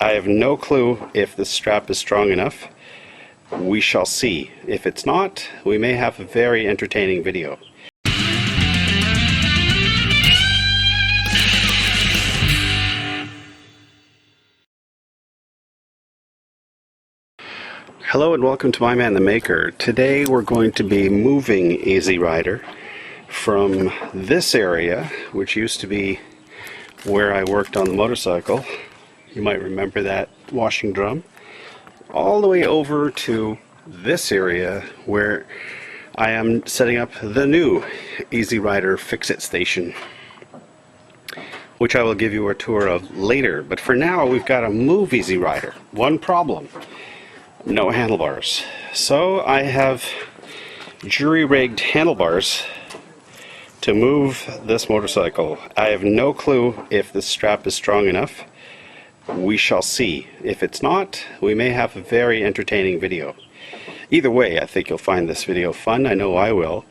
I have no clue if this strap is strong enough. We shall see. If it's not, we may have a very entertaining video. Hello and welcome to My Man the Maker. Today we're going to be moving Easy Rider from this area, which used to be where I worked on the motorcycle. You might remember that washing drum. All the way over to this area where I am setting up the new Easy Rider Fix-It station, which I will give you a tour of later. But for now, we've got to move Easy Rider. One problem: no handlebars. So I have jury-rigged handlebars to move this motorcycle. I have no clue if this strap is strong enough. We shall see. If it's not, we may have a very entertaining video. Either way, I think you'll find this video fun. I know I will.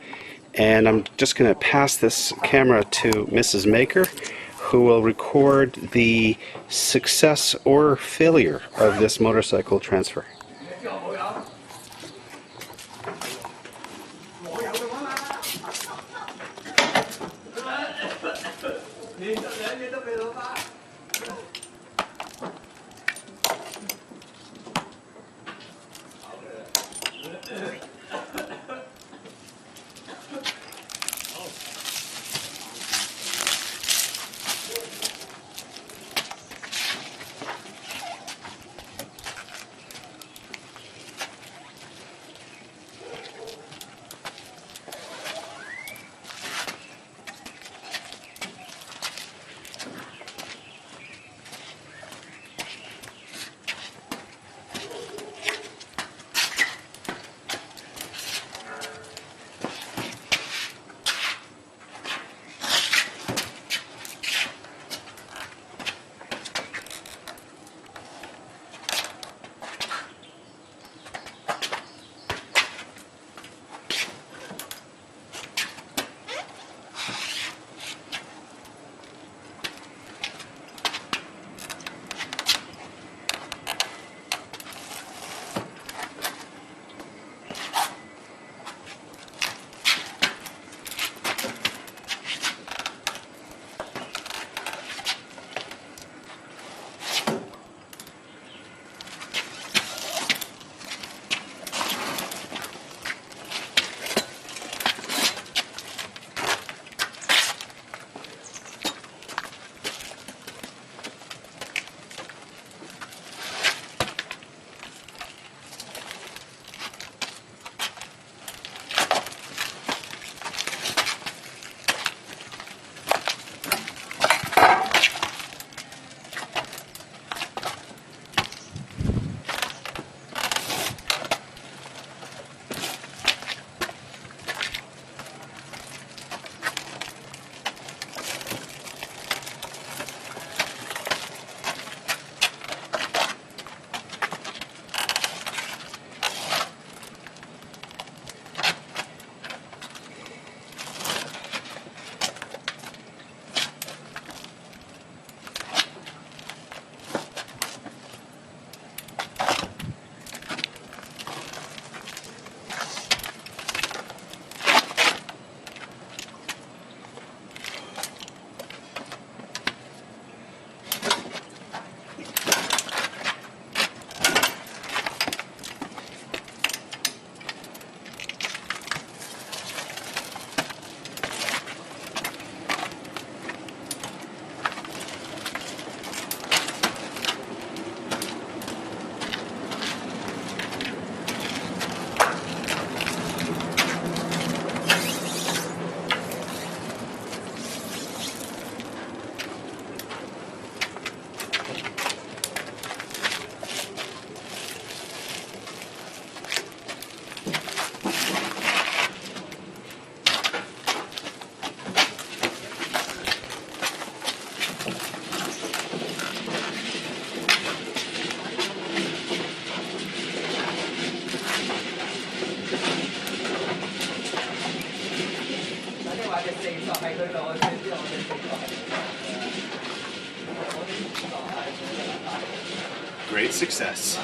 And I'm just going to pass this camera to Mrs. Maker, who will record the success or failure of this motorcycle transfer. Great success.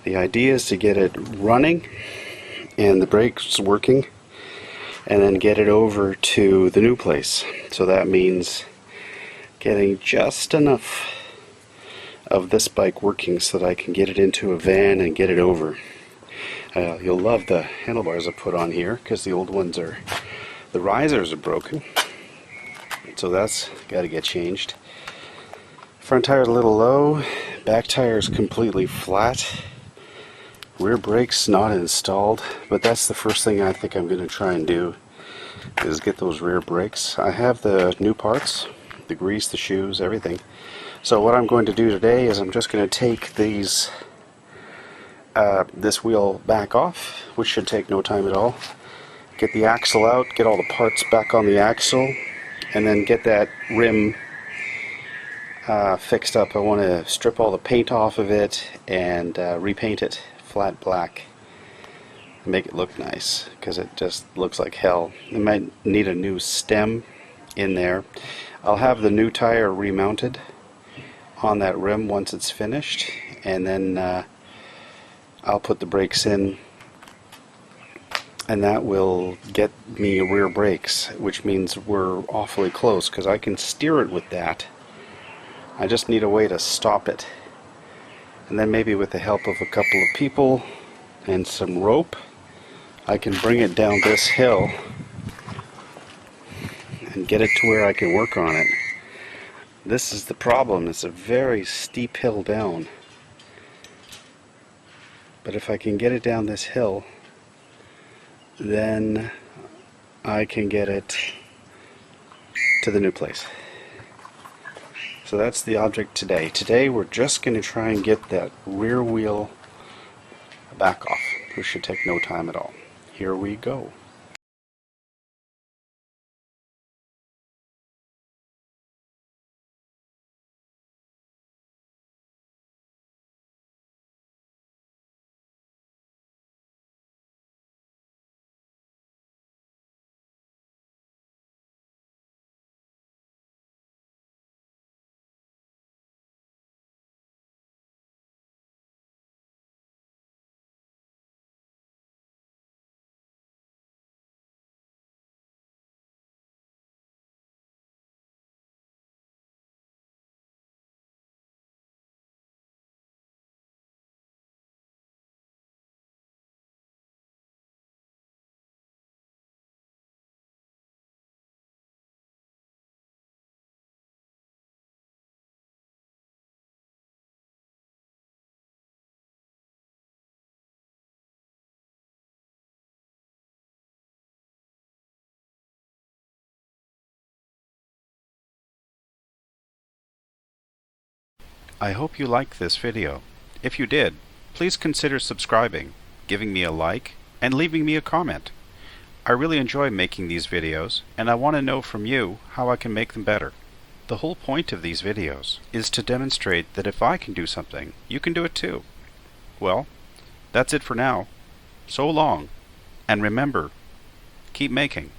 The idea is to get it running and the brakes working, and then get it over to the new place. So that means getting just enough of this bike working so that I can get it into a van and get it over. You'll love the handlebars I put on here because the old ones are, the risers are broken. So that's got to get changed. Front tire's a little low, back tire is completely flat. Rear brakes not installed, but that's the first thing I think I'm going to try and do, is get those rear brakes. I have the new parts, the grease, the shoes, everything. So what I'm going to do today is I'm just going to take these this wheel back off, which should take no time at all. Get the axle out, get all the parts back on the axle, and then get that rim fixed up. I want to strip all the paint off of it and repaint it flat black, make it look nice, because it just looks like hell. It might need a new stem in there. I'll have the new tire remounted on that rim once it's finished, and then I'll put the brakes in, and that will get me rear brakes, which means we're awfully close because I can steer it with that. I just need a way to stop it. And then maybe with the help of a couple of people and some rope, I can bring it down this hill and get it to where I can work on it. This is the problem, it's a very steep hill down. But if I can get it down this hill, then I can get it to the new place. So that's the object today. Today we're just going to try and get that rear wheel back off, which should take no time at all. Here we go. I hope you liked this video. If you did, please consider subscribing, giving me a like, and leaving me a comment. I really enjoy making these videos, and I want to know from you how I can make them better. The whole point of these videos is to demonstrate that if I can do something, you can do it too. Well, that's it for now. So long, and remember, keep making.